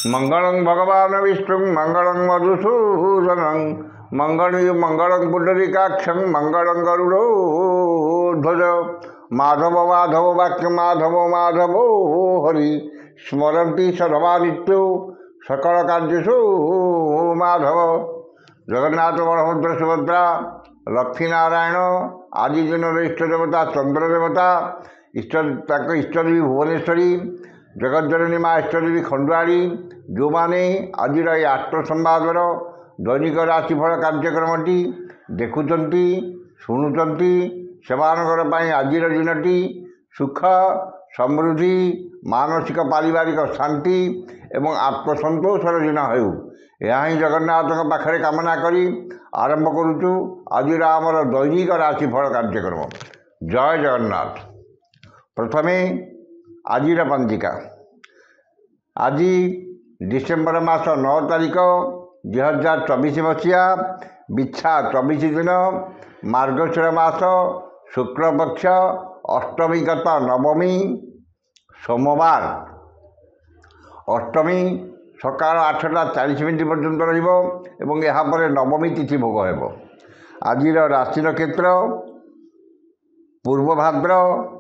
मंगलं भगवान् विष्णुं मंगलं मधुसूदनं मंगलं पुंडरीकाक्षं मंगलं गरुडध्वज। माधव माधव वाक्य माधव माधव हरि स्मरन्ति सदा नित्यो सकल कार्येषु माधव। जगन्नाथ बलभद्र सुभद्रा लक्ष्मी नारायण आदि दिन इष्ट देवता चंद्र देवता इष्टदेवी भुवनेश्वरी जगज्जननी माँ इष्टदेवी खंडुआड़ी जो मैंने आज आष्ट संवादर दैनिक राशिफल कार्यक्रमटी देखुंट शुणुंट से आज दिनटी सुख समृद्धि मानसिक पारिवारिक शांति एवं आत्मसंतोषर दिन हो यह जगन्नाथ पाखे कामना करी आरंभ करुचु आज आमर दैनिक राशिफल कार्यक्रम। जय जगन्नाथ। प्रथमे आज पंजिका आज डिसेम्बर मास 9 तारिख 2024 मसीहा बिछा 24 दिन मार्गशीर मास शुक्लपक्ष अष्टमी गत नवमी सोमवार। अष्टमी सकाल 8:40 पर्यंत रहा नवमी तिथि भोग हो। आज राशि नक्षत्र पूर्वभाद्र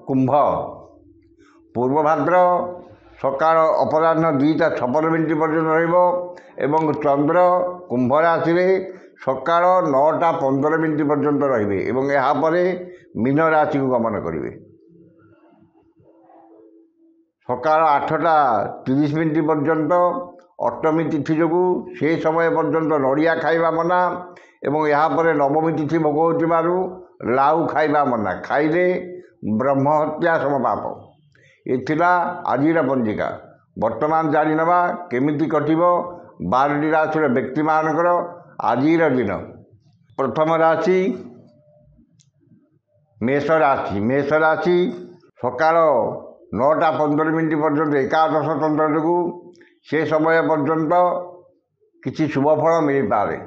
कुंभ। पूर्वभाद्र सकाल अपराह्न 2:56 पर्यंत एवं चंद्र कुंभ राशि सकाल 9:15 पर्यंत रे मीन राशि को गमन करेंगे। सकाल 8:30 पर्यंत अष्टमी तिथि जो से समय पर्यंत नड़िया खाइबा मना एवं यहाँ नवमी तिथि भोग हो लाउ खाइबा मना खाइले ब्रह्म हत्या समपाप। ये आज पंजिका। वर्तमान जानी नवा केमिति कटिबो 12टी राशि व्यक्ति मानकर आज दिन। प्रथम राशि मेष राशि। मेष राशि सकाल 9:15 पर्यंत एकादश तंत्र जो से समय पर्यंत किसी शुभफल मिल पारे।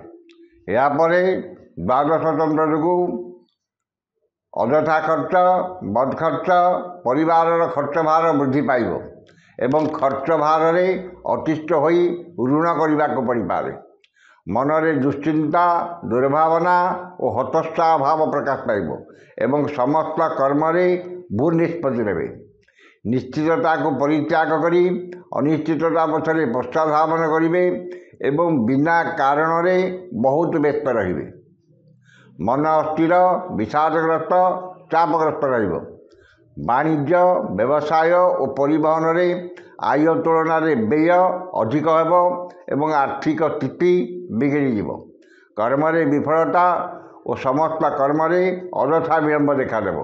यापर द्वादश तंत्र जो अजथा खर्च बद खर्च परिवार खर्च भार वृद्धि पाइब एवं खर्च भार अतिष्ठ हो ऋण करने को पड़ पारे। मनरे दुश्चिंता दुर्भावना और हतोत्साह भाव प्रकाश पाइब एवं समस्त कर्म भू निष्पत्ति नेबे। निश्चितता को परित्याग करी अनिश्चितता पछरे पश्चाधावन करेंगे एवं बिना कारण रे बहुत व्यस्त रहिबे। मन अस्थिर विषादग्रस्त चापग्रस्त रहिबो। वाणिज्य व्यवसाय और परिवहन रे आय तुलन में व्यय अधिक हेबो एवं आर्थिक स्थिति बिगड़ी जीवो। कर्म रे विफलता और समस्त कर्म रे अयथा विलंब देखादेव।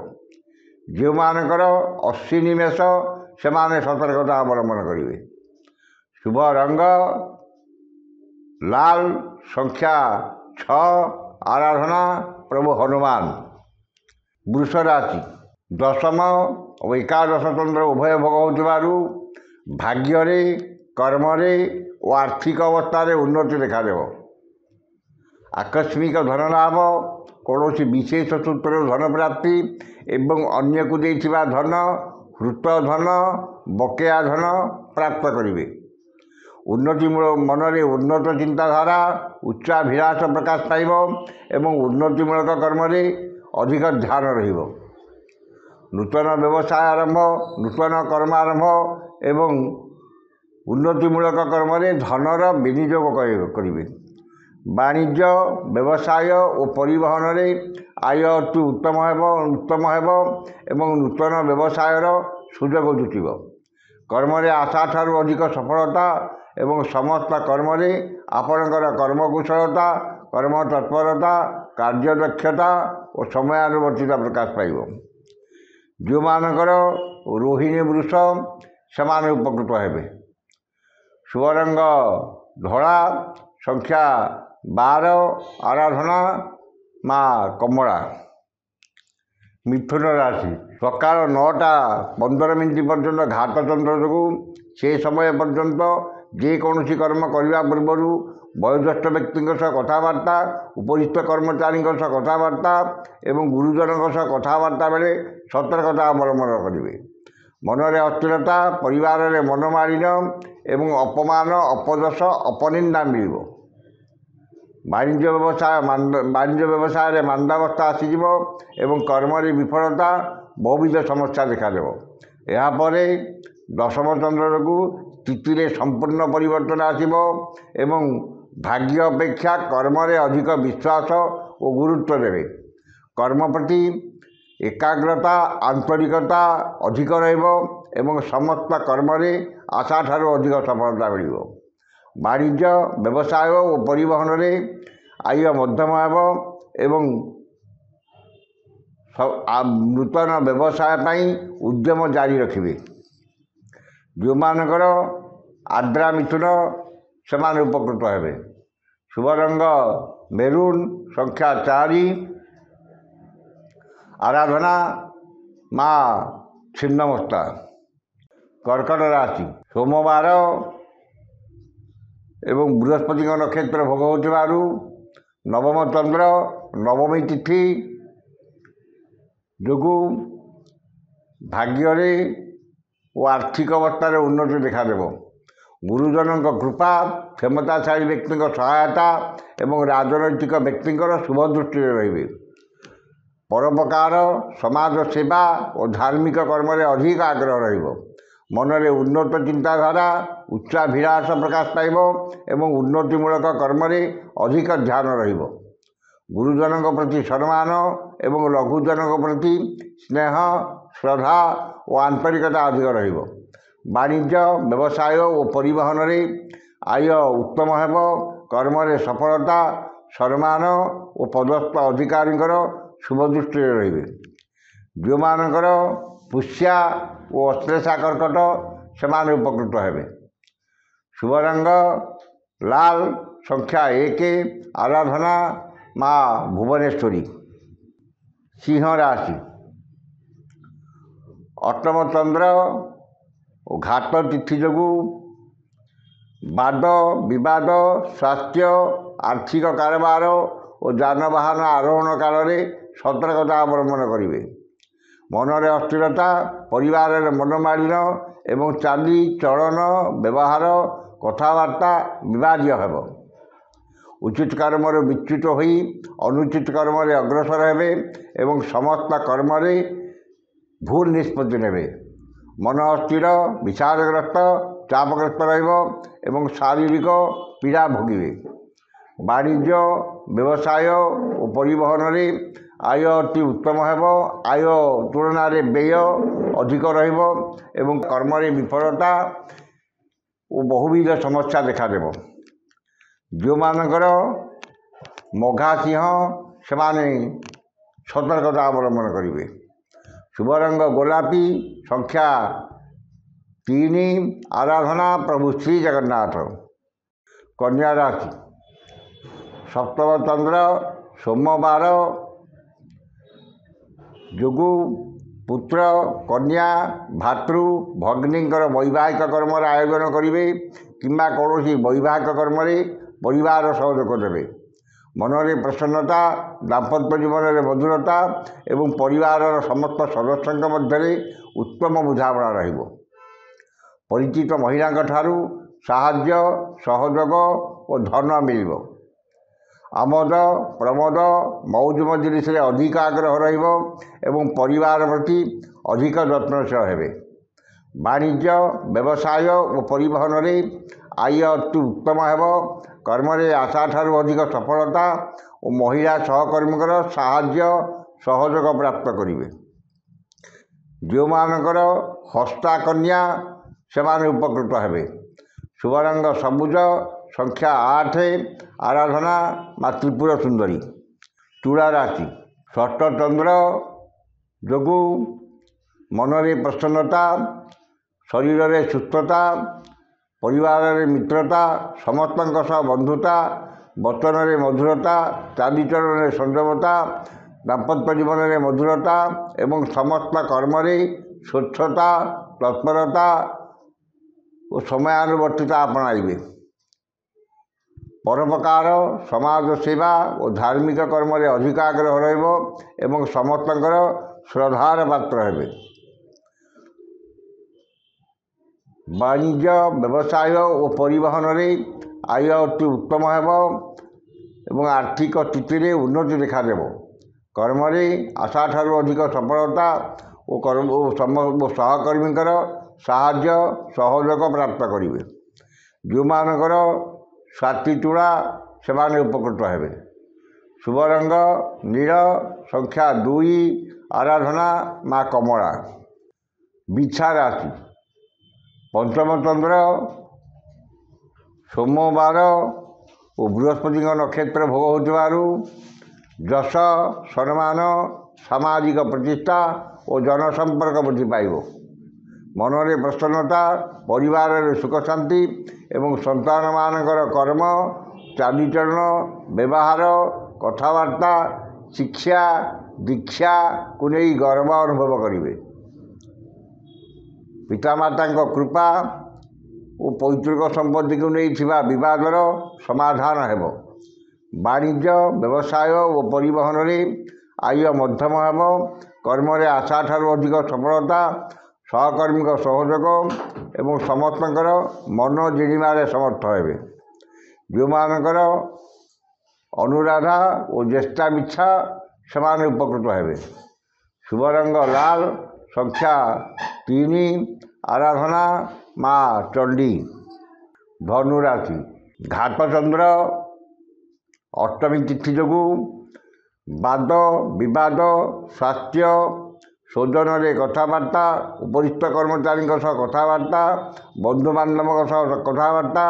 जो मानकर अश्विनी मेष से सतर्कता अवलंबन करेंगे। शुभ रंग लाल। संख्या 6। आराधना प्रभु हनुमान। वृष राशि दशम और एकादश तंत्र उभय भोग हो भाग्य रे कर्म रे और आर्थिक अवस्था रे उन्नति देखादेव। आकस्मिक धन लाभ कौन विशेष सूत्र धन प्राप्ति एवं अन्य को देथिबा धन हृत धन बकेया धन प्राप्त करेंगे। उन्नति मनरे उन्नत चिंताधारा उच्चाभिलाष प्रकाश पाइब एवं उन्नतिमूलक कर्म अधिक ध्यान रहिबो। नूतन व्यवसाय आरंभ नूतन कर्म आरंभ एवं उन्नतिमूलक कर्म धनर विनियोग करेंगे। वाणिज्य व्यवसाय और परिवहन आय अति उत्तम हेबो एवं नूतन व्यवसायर सुजोग जुटिब। कर्म आशा ठारू अधिक सफलता एवं समस्त कर्म आपणकर कर्मकुशलता कर्म तत्परता कार्यदक्षता और समयानुवर्तिता प्रकाश पाइब। जो मानकर रोहिणी वृष से उपकृत हेबे। शुभ रंग धला। संख्या 12। आराधना माँ कमला। मिथुन राशि सकाल 9:15 पर्यंत घात चंद्र जो से समय पर्यंत जेकोसी कर्म करने पूर्वर वयोज्येष्ठ व्यक्ति कथबार्ता उपरिस्थ कर्मचारी कथबार्ता एवं गुरुजन कथबार्ता बेले सतर्कता अवलंबन करेंगे। ମନରେ ଅସ୍ଥିରତା, ପରିବାରରେ ମନମାଳିନ୍ୟ ଏବଂ ଅପମାନ, ଅପଯଶ, ଅପନିନ୍ଦା ମିଳିବ। ବାଣିଜ୍ୟ ବ୍ୟବସାୟରେ ମାନ୍ଦାବସ୍ଥା ଆସିଯିବ ଏବଂ କର୍ମରେ ବିଫଳତା, ବହୁବିଧ ସମସ୍ୟା ଦେଖାଦେବ। ଏହାପରେ ଦଶମ ଚନ୍ଦ୍ରକୁ ସ୍ଥିତିରେ ସମ୍ପୂର୍ଣ୍ଣ ପରିବର୍ତ୍ତନ ଆସିବ ଏବଂ ଭାଗ୍ୟ ଅପେକ୍ଷା କର୍ମରେ ଅଧିକ ବିଶ୍ୱାସ ଓ ଗୁରୁତ୍ୱ ଦେବେ। କର୍ମ ପ୍ରତି ଏକାଗ୍ରତା, ଆନ୍ତରିକତା ଅଧିକ ରହିବ ଏବଂ ସମସ୍ତ କର୍ମରେ ଆଶାଠାରୁ ଅଧିକ ସଫଳତା ମିଳିବ। ବାଣିଜ୍ୟ, ବ୍ୟବସାୟ ଓ ପରିବହନରେ ଆୟ ମଧ୍ୟମ ହେବ ଏବଂ ନୂତନ ବ୍ୟବସାୟ ପାଇଁ ଉଦ୍ୟମ ଜାରି ରଖିବେ। ଯେଉଁମାନଙ୍କର ଆର୍ଦ୍ରା ମିଥୁନ, ସେମାନେ ଉପକୃତ ହେବେ। ଶୁଭ ରଙ୍ଗ ମେରୁନ୍, ସଂଖ୍ୟା 4, ଆରାଧନା ମା ଛିନ୍ନମସ୍ତା। କର୍କଟ ରାଶି, ସୋମବାର ଏବଂ ବୃହସ୍ପତିଙ୍କ ନକ୍ଷତ୍ର ଭୋଗ ହେଉଥିବାରୁ ନବମ ଚନ୍ଦ୍ର, ନବମୀ ତିଥି ଯୋଗୁଁ ଭାଗ୍ୟରେ ଓ ଆର୍ଥିକ ଅବସ୍ଥାରେ ଉନ୍ନତି ଦେଖାଦେବ। ଗୁରୁଜନଙ୍କ କୃପା, କ୍ଷମତାଶାଳୀ ବ୍ୟକ୍ତିଙ୍କ ସହାୟତା ଏବଂ ରାଜନୈତିକ ବ୍ୟକ୍ତିଙ୍କର ଶୁଭ ଦୃଷ୍ଟିରେ ରହିବେ। ପରୋପକାର, ସମାଜ ସେବା ଓ ଧାର୍ମିକ କର୍ମରେ ଅଧିକ ଆଗ୍ରହ ରହିବ। ମନରେ ଉନ୍ନତ ଚିନ୍ତାଧାରା, ଉଚ୍ଚାଭିଳାଷ ପ୍ରକାଶ ପାଇବ ଏବଂ ଉନ୍ନତିମୂଳକ କର୍ମରେ ଅଧିକ ଧ୍ୟାନ ରହିବ। ଗୁରୁଜନଙ୍କ ପ୍ରତି ସମ୍ମାନ ଏବଂ ଲଘୁଜନଙ୍କ ପ୍ରତି ସ୍ନେହ, ଶ୍ରଦ୍ଧା ଓ ଆନ୍ତରିକତା ଅଧିକ ରହିବ। ବାଣିଜ୍ୟ, ବ୍ୟବସାୟ ଓ ପରିବହନରେ ଆୟ ଉତ୍ତମ ହେବ। କର୍ମରେ ସଫଳତା, ସମ୍ମାନ ଓ ପଦସ୍ଥ ଅଧିକାରୀଙ୍କର ଶୁଭ ଦୃଷ୍ଟିରେ ରହିବେ। ଯେଉଁମାନଙ୍କର ପୁଷ୍ୟା ଓ ଅଶ୍ଳେଷା କର୍କଟ, ସେମାନେ ଉପକୃତ ହେବେ। ଶୁଭ ରଙ୍ଗ ଲାଲ, ସଂଖ୍ୟା 1, ଆରାଧନା ମା ଭୁବନେଶ୍ୱରୀ। ସିଂହ ରାଶି, ଅଷ୍ଟମ ଚନ୍ଦ୍ର ଓ ଘାତ ତିଥି ଯୋଗୁଁ ବାଦ ବିବାଦ, ସ୍ୱାସ୍ଥ୍ୟ, ଆର୍ଥିକ କାରବାର ଓ ଯାନବାହନ ଆରୋହଣ କାଳରେ ସତର୍କତା ଅବଲମ୍ବନ କରିବେ। ମନରେ ଅସ୍ଥିରତା, ପରିବାରରେ ମନମାଳିନ୍ୟ ଏବଂ ଚାଲି ଚଳନ, ବ୍ୟବହାର, କଥାବାର୍ତ୍ତା ବିବାଦୀୟ ହେବ। ଉଚିତ କର୍ମରୁ ବିଚ୍ୟୁତ ହୋଇ ଅନୁଚିତ କର୍ମରେ ଅଗ୍ରସର ହେବେ ଏବଂ ସମସ୍ତ କର୍ମରେ ଭୁଲ ନିଷ୍ପତ୍ତି ନେବେ। ମନ ଅସ୍ଥିର, ବିଷାଦଗ୍ରସ୍ତ, ଚାପଗ୍ରସ୍ତ ରହିବ ଏବଂ ଶାରୀରିକ ପୀଡ଼ା ଭୋଗିବେ। ବାଣିଜ୍ୟ, ବ୍ୟବସାୟ ଓ ପରିବହନରେ ଆୟ ଅତି ଉତ୍ତମ ହେବ। ଆୟ ତୁଳନାରେ ବ୍ୟୟ ଅଧିକ ରହିବ ଏବଂ କର୍ମରେ ବିଫଳତା ଓ ବହୁବିଧ ସମସ୍ୟା ଦେଖାଦେବ। ଯେଉଁମାନଙ୍କର ମଘା ସିଂହ, ସେମାନେ ସତର୍କତା ଅବଲମ୍ବନ କରିବେ। ଶୁଭ ରଙ୍ଗ ଗୋଲାପୀ, ସଂଖ୍ୟା 3, ଆରାଧନା ପ୍ରଭୁ ଶ୍ରୀ ଜଗନ୍ନାଥ। କନ୍ୟା ରାଶି, ସପ୍ତମ ଚନ୍ଦ୍ର, ସୋମବାର ଯୋଗୁଁ ପୁତ୍ର, କନ୍ୟା, ଭାତୃ, ଭଗ୍ନୀଙ୍କର ବୈବାହିକ କର୍ମର ଆୟୋଜନ କରିବେ କିମ୍ବା କୌଣସି ବୈବାହିକ କର୍ମରେ ପରିବାର ସହଯୋଗ ଦେବେ। ମନରେ ପ୍ରସନ୍ନତା, ଦାମ୍ପତ୍ୟ ଜୀବନରେ ମଧୁରତା ଏବଂ ପରିବାରର ସମସ୍ତ ସଦସ୍ୟଙ୍କ ମଧ୍ୟରେ ଉତ୍ତମ ବୁଝାମଣା ରହିବ। ପରିଚିତ ମହିଳାଙ୍କ ଠାରୁ ସାହାଯ୍ୟ, ସହଯୋଗ ଓ ଧନ ମିଳିବ। ଆମୋଦ ପ୍ରମୋଦ, ମଉଜ ମଜଲିସରେ ଅଧିକ ଆଗ୍ରହ ରହିବ ଏବଂ ପରିବାର ପ୍ରତି ଅଧିକ ଯତ୍ନଶୀଳ ହେବେ। ବାଣିଜ୍ୟ, ବ୍ୟବସାୟ ଓ ପରିବହନରେ ଆୟ ଅତି ଉତ୍ତମ ହେବ। କର୍ମରେ ଆଶାଠାରୁ ଅଧିକ ସଫଳତା ଓ ମହିଳା ସହକର୍ମୀଙ୍କର ସାହାଯ୍ୟ ସହଯୋଗ ପ୍ରାପ୍ତ କରିବେ। ଯେଉଁମାନଙ୍କର ହସ୍ତା କନ୍ୟା, ସେମାନେ ଉପକୃତ ହେବେ। ଶୁଭ ରଙ୍ଗ ସବୁଜ, ସଂଖ୍ୟା 8, ଆରାଧନା ମା ତ୍ରିପୁର ସୁନ୍ଦରୀ। ତୁଳା ରାଶି, ଷଷ୍ଠ ଚନ୍ଦ୍ର ଯୋଗୁଁ ମନରେ ପ୍ରସନ୍ନତା, ଶରୀରରେ ସୁସ୍ଥତା, ପରିବାରରେ ମିତ୍ରତା, ସମସ୍ତଙ୍କ ସହ ବନ୍ଧୁତା, ବଚନରେ ମଧୁରତା, ଚାଲିଚଳନରେ ସଂଯମତା, ଦାମ୍ପତ୍ୟ ଜୀବନରେ ମଧୁରତା ଏବଂ ସମସ୍ତ କର୍ମରେ ସ୍ୱଚ୍ଛତା, ତତ୍ପରତା ଓ ସମୟାନୁବର୍ତ୍ତିତା ଆପଣାଇବେ। ପରୋପକାର, ସମାଜ ସେବା ଓ ଧାର୍ମିକ କର୍ମରେ ଅଧିକ ଆଗ୍ରହ ରହିବ ଏବଂ ସମସ୍ତଙ୍କର ଶ୍ରଦ୍ଧାର ପାତ୍ର ହେବେ। ବାଣିଜ୍ୟ ବ୍ୟବସାୟ ଓ ପରିବହନରେ ଆୟ ଅତି ଉତ୍ତମ ହେବ ଏବଂ ଆର୍ଥିକ ସ୍ଥିତିରେ ଉନ୍ନତି ଦେଖାଦେବ। କର୍ମରେ ଆଶାଠାରୁ ଅଧିକ ସଫଳତା ଓ ସହକର୍ମୀଙ୍କର ସାହାଯ୍ୟ ସହଯୋଗ ପ୍ରାପ୍ତ କରିବେ। ଯେଉଁମାନଙ୍କର ସ୍ୱାତି ତୁଳା ସେମାନେ ଉପକୃତ ହେବେ। ଶୁଭ ରଙ୍ଗ ନୀଳ, ସଂଖ୍ୟା 2, ଆରାଧନା ମା କମଳା। ବିଛା ରାଶି, ପଞ୍ଚମ ଚନ୍ଦ୍ର ସୋମବାର ଓ ବୃହସ୍ପତିଙ୍କ ନକ୍ଷତ୍ର ଭୋଗ ହେଉଥିବାରୁ ଯଶ, ସମ୍ମାନ, ସାମାଜିକ ପ୍ରତିଷ୍ଠା ଓ ଜନସମ୍ପର୍କ ବୃଦ୍ଧି ପାଇବ। ମନରେ ପ୍ରସନ୍ନତା, ପରିବାରରେ ସୁଖ ଶାନ୍ତି ଏବଂ ସନ୍ତାନମାନଙ୍କର କର୍ମ, ଚାଲିଚଳନ, ବ୍ୟବହାର, କଥାବାର୍ତ୍ତା, ଶିକ୍ଷା, ଦୀକ୍ଷାକୁ ନେଇ ଗର୍ବ ଅନୁଭବ କରିବେ। ପିତାମାତାଙ୍କ କୃପା ଓ ପୈତୃକ ସମ୍ପତ୍ତିକୁ ନେଇ ଥିବା ବିବାଦର ସମାଧାନ ହେବ। ବାଣିଜ୍ୟ ବ୍ୟବସାୟ ଓ ପରିବହନରେ ଆୟ ମଧ୍ୟମ ହେବ। କର୍ମରେ ଆଶାଠାରୁ ଅଧିକ ସଫଳତା, ସହକର୍ମୀଙ୍କ ସହଯୋଗ ଏବଂ ସମସ୍ତଙ୍କର ମନ ଜିଣିବାରେ ସମର୍ଥ ହେବେ। ଯେଉଁମାନଙ୍କର ଅନୁରାଧା ଓ ଜ୍ୟେଷ୍ଠା ବିଛା ସେମାନେ ଉପକୃତ ହେବେ। ଶୁଭ ରଙ୍ଗ ଲାଲ, ସଂଖ୍ୟା 3, ଆରାଧନା ମା ଚଣ୍ଡୀ। ଧନୁରାଶି, ଘାତଚନ୍ଦ୍ର ଅଷ୍ଟମୀ ତିଥି ଯୋଗୁଁ ବାଦ ବିବାଦ, ସ୍ୱାସ୍ଥ୍ୟ, ସୌଜନ୍ୟରେ କଥାବାର୍ତ୍ତା, ଉପରିସ୍ଥ କର୍ମଚାରୀଙ୍କ ସହ କଥାବାର୍ତ୍ତା, ବନ୍ଧୁବାନ୍ଧବଙ୍କ ସହ କଥାବାର୍ତ୍ତା,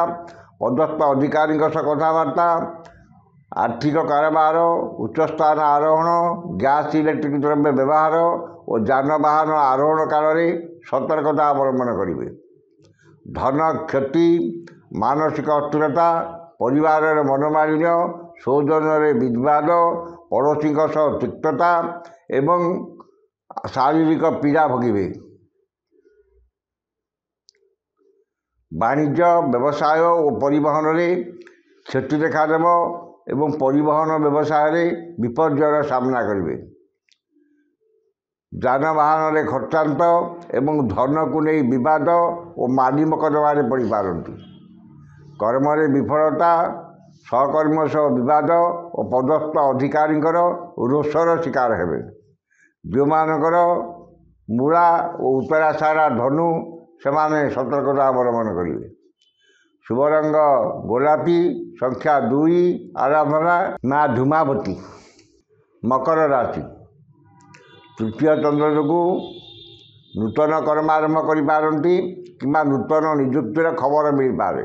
ପଦସ୍ଥ ଅଧିକାରୀଙ୍କ ସହ କଥାବାର୍ତ୍ତା, ଆର୍ଥିକ କାରବାର, ଉଚ୍ଚସ୍ଥାନ ଆରୋହଣ, ଗ୍ୟାସ୍ ଇଲେକ୍ଟ୍ରିକ୍ ଦ୍ରବ୍ୟ ବ୍ୟବହାର ଓ ଯାନବାହନ ଆରୋହଣ କାଳରେ ସତର୍କତା ଅବଲମ୍ବନ କରିବେ। ଧନ କ୍ଷତି, ମାନସିକ ଅସ୍ଥିରତା, ପରିବାରର ମନୋମାଳିନ୍ୟ, ସୌଜନ୍ୟରେ ବିବାଦ, ପଡ଼ୋଶୀଙ୍କ ସହ ତିକ୍ତତା ଏବଂ ଶାରୀରିକ ପୀଡ଼ା ଭୋଗିବେ। ବାଣିଜ୍ୟ ବ୍ୟବସାୟ ଓ ପରିବହନରେ କ୍ଷତି ଦେଖାଦେବ ଏବଂ ପରିବହନ ବ୍ୟବସାୟରେ ବିପର୍ଯ୍ୟୟର ସାମ୍ନା କରିବେ। ଯାନବାହନରେ ଖର୍ଚ୍ଚାନ୍ତ ଏବଂ ଧନକୁ ନେଇ ବିବାଦ ଓ ମାଲି ମକଦ୍ଦମାରେ ପଡ଼ିପାରନ୍ତି। କର୍ମରେ ବିଫଳତା, ସହକର୍ମୀଙ୍କ ସହ ବିବାଦ ଓ ପଦସ୍ଥ ଅଧିକାରୀଙ୍କର ରୋଷର ଶିକାର ହେବେ। ଯେଉଁମାନଙ୍କର ମୂଳା ଓ ଉତ୍ତରାଷାଢ଼ା ଧନୁ ସେମାନେ ସତର୍କତା ଅବଲମ୍ବନ କରିବେ। ଶୁଭ ରଙ୍ଗ ଗୋଲାପୀ, ସଂଖ୍ୟା 2, ଆରାଧନା ମା ଧୂମାବତୀ। ମକର ରାଶି, ତୃତୀୟ ଚନ୍ଦ୍ର ଯୋଗୁଁ ନୂତନ କର୍ମ ଆରମ୍ଭ କରିପାରନ୍ତି କିମ୍ବା ନୂତନ ନିଯୁକ୍ତିର ଖବର ମିଳିପାରେ।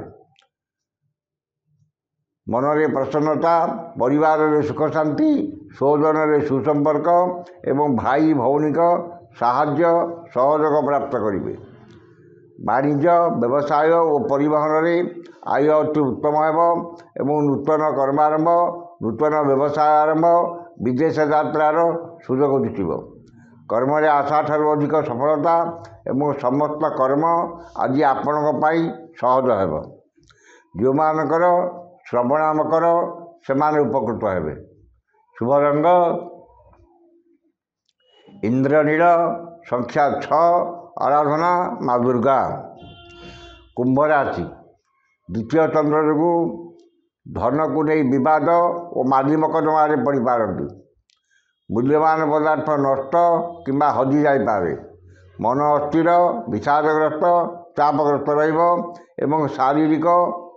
ମନରେ ପ୍ରସନ୍ନତା, ପରିବାରରେ ସୁଖ ଶାନ୍ତି, ସୌଜନ୍ୟରେ ସୁସମ୍ପର୍କ ଏବଂ ଭାଇ ଭଉଣୀଙ୍କ ସାହାଯ୍ୟ ସହଯୋଗ ପ୍ରାପ୍ତ କରିବେ। ବାଣିଜ୍ୟ ବ୍ୟବସାୟ ଓ ପରିବହନରେ ଆୟ ଅତି ଉତ୍ତମ ହେବ ଏବଂ ନୂତନ କର୍ମ ଆରମ୍ଭ, ନୂତନ ବ୍ୟବସାୟ ଆରମ୍ଭ, ବିଦେଶ ଯାତ୍ରାର ସୁଯୋଗ ଜୁଟିବ। କର୍ମରେ ଆଶାଠାରୁ ଅଧିକ ସଫଳତା ଏବଂ ସମସ୍ତ କର୍ମ ଆଜି ଆପଣଙ୍କ ପାଇଁ ସହଜ ହେବ। ଯେଉଁମାନଙ୍କର ଶ୍ରବଣ ମକର ସେମାନେ ଉପକୃତ ହେବେ। ଶୁଭ ରଙ୍ଗ ଇନ୍ଦ୍ରନୀଳ, ସଂଖ୍ୟା 6, ଆରାଧନା ମା ଦୁର୍ଗା। କୁମ୍ଭ ରାଶି, ଦ୍ୱିତୀୟ ଚନ୍ଦ୍ର ଯୋଗୁଁ ଧନକୁ ନେଇ ବିବାଦ ଓ ମାଲି ମକଦ୍ଦମାରେ ପଡ଼ିପାରନ୍ତି। ମୂଲ୍ୟବାନ ପଦାର୍ଥ ନଷ୍ଟ କିମ୍ବା ହଜି ଯାଇପାରେ। ମନ ଅସ୍ଥିର, ବିଷାଦଗ୍ରସ୍ତ, ଚାପଗ୍ରସ୍ତ ରହିବ ଏବଂ ଶାରୀରିକ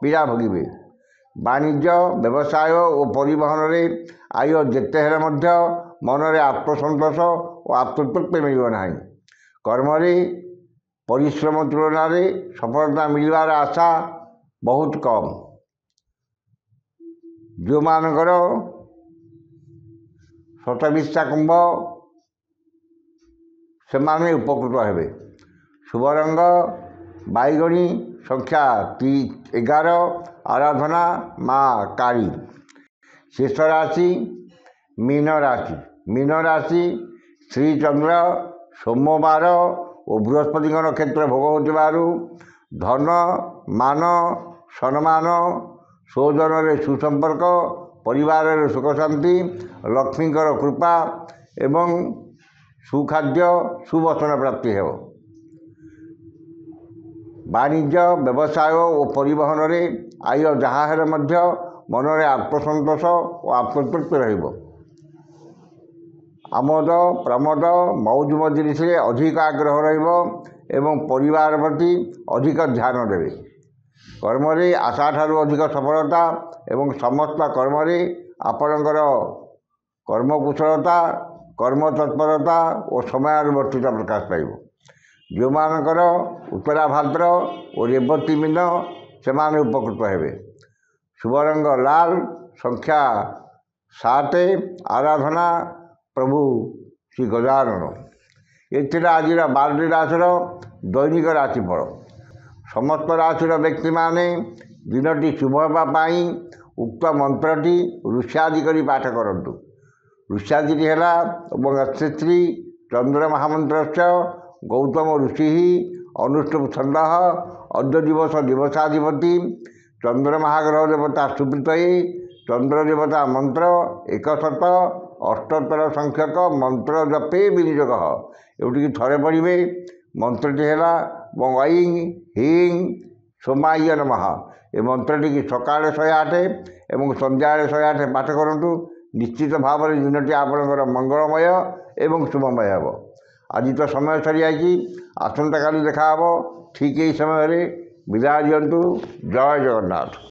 ପୀଡ଼ା ଭୋଗିବେ। ବାଣିଜ୍ୟ ବ୍ୟବସାୟ ଓ ପରିବହନରେ ଆୟ ଯେତେ ହେଲେ ମଧ୍ୟ ମନରେ ଆତ୍ମସନ୍ତୋଷ ଓ ଆତ୍ମତୃପ୍ତି ମିଳିବ ନାହିଁ। କର୍ମରେ ପରିଶ୍ରମ ତୁଳନାରେ ସଫଳତା ମିଳିବାର ଆଶା ବହୁତ କମ୍। ଯେଉଁମାନଙ୍କର ଶତବିଶା କୁମ୍ଭ ସେମାନେ ଉପକୃତ ହେବେ। ଶୁଭ ରଙ୍ଗ ବାଇଗଣୀ, ସଂଖ୍ୟା 11, ଆରାଧନା ମା କାଳୀ। ଶେଷ ରାଶି ମୀନ ରାଶି। ମୀନ ରାଶି, ଶ୍ରୀଚନ୍ଦ୍ର ସୋମବାର ଓ ବୃହସ୍ପତିଙ୍କ ନକ୍ଷତ୍ର ଭୋଗ ହେଉଥିବାରୁ ଧନ, ମାନ, ସମ୍ମାନ, ସୌଜନ୍ୟରେ ସୁସମ୍ପର୍କ, ପରିବାରରେ ସୁଖ ଶାନ୍ତି, ଲକ୍ଷ୍ମୀଙ୍କର କୃପା ଏବଂ ସୁଖାଦ୍ୟ ସୁବସନ ପ୍ରାପ୍ତି ହେବ। ବାଣିଜ୍ୟ ବ୍ୟବସାୟ ଓ ପରିବହନରେ ଆୟ ଯାହା ହେଲେ ମଧ୍ୟ ମନରେ ଆତ୍ମସନ୍ତୋଷ ଓ ଆତ୍ମତୃପ୍ତି ରହିବ। ଆମୋଦ ପ୍ରମୋଦ ମଉଜ ମଜଲିସରେ ଅଧିକ ଆଗ୍ରହ ରହିବ ଏବଂ ପରିବାର ପ୍ରତି ଅଧିକ ଧ୍ୟାନ ଦେବେ। କର୍ମରେ ଆଶାଠାରୁ ଅଧିକ ସଫଳତା ଏବଂ ସମସ୍ତ କର୍ମରେ ଆପଣଙ୍କର କର୍ମକୁଶଳତା କର୍ମତତ୍ପରତା ଓ ସମୟାନୁବର୍ତ୍ତିତା ପ୍ରକାଶ ପାଇବ। ଯେଉଁମାନଙ୍କର ଉତ୍ତରା ଭାଦ୍ର ଓ ରେବତୀ ମୀନ ସେମାନେ ଉପକୃତ ହେବେ। ଶୁଭ ରଙ୍ଗ ଲାଲ, ସଂଖ୍ୟା 7, ଆରାଧନା ପ୍ରଭୁ ଶ୍ରୀ ଗଜାନନ। ଏଥିରେ ଆଜିର 12ଟି ରାଶିର ଦୈନିକ ରାଶିଫଳ। ସମସ୍ତ ରାଶିର ବ୍ୟକ୍ତିମାନେ ଦିନଟି ଶୁଭ ହେବା ପାଇଁ ଉକ୍ତ ମନ୍ତ୍ରଟି ଋଷ୍ୟାଦି କରି ପାଠ କରନ୍ତୁ। ଋଷ୍ୟାଦିଟି ହେଲା ଏବଂ ଶ୍ରୀ ଚନ୍ଦ୍ର ମହାମନ୍ତ୍ରସ୍ୟ ଗୌତମ ଋଷି ଅନୁଷ୍ଠୁପ ଛନ୍ଦଃ ଅଦ୍ୟ ଦିବସ ଦିବସାଧିପତି ଚନ୍ଦ୍ର ମହାଗ୍ରହ ଦେବତା ସୁବ୍ରତୟେ ଚନ୍ଦ୍ର ଦେବତା ମନ୍ତ୍ର 178 ସଂଖ୍ୟକ ମନ୍ତ୍ର ଜପେ ବିନିଯୋଗ। ଏଉଠିକି ଥରେ ପଢ଼ିବେ। ମନ୍ତ୍ରଟି ହେଲା ଐଂ ହିଂ ସୋମାୟ ନମଃ। ଏ ମନ୍ତ୍ରଟିକି ସକାଳେ 108 ଏବଂ ସନ୍ଧ୍ୟାବେଳେ 108 ପାଠ କରନ୍ତୁ। ନିଶ୍ଚିତ ଭାବରେ ଦିନଟି ଆପଣଙ୍କର ମଙ୍ଗଳମୟ ଏବଂ ଶୁଭମୟ ହେବ। ଆଜି ତ ସମୟ ସରିଯାଇଛି। ଆସନ୍ତାକାଲି ଦେଖା ହେବ ଠିକ୍ ଏହି ସମୟରେ। ବିଦାୟ ଦିଅନ୍ତୁ। ଜୟ ଜଗନ୍ନାଥ।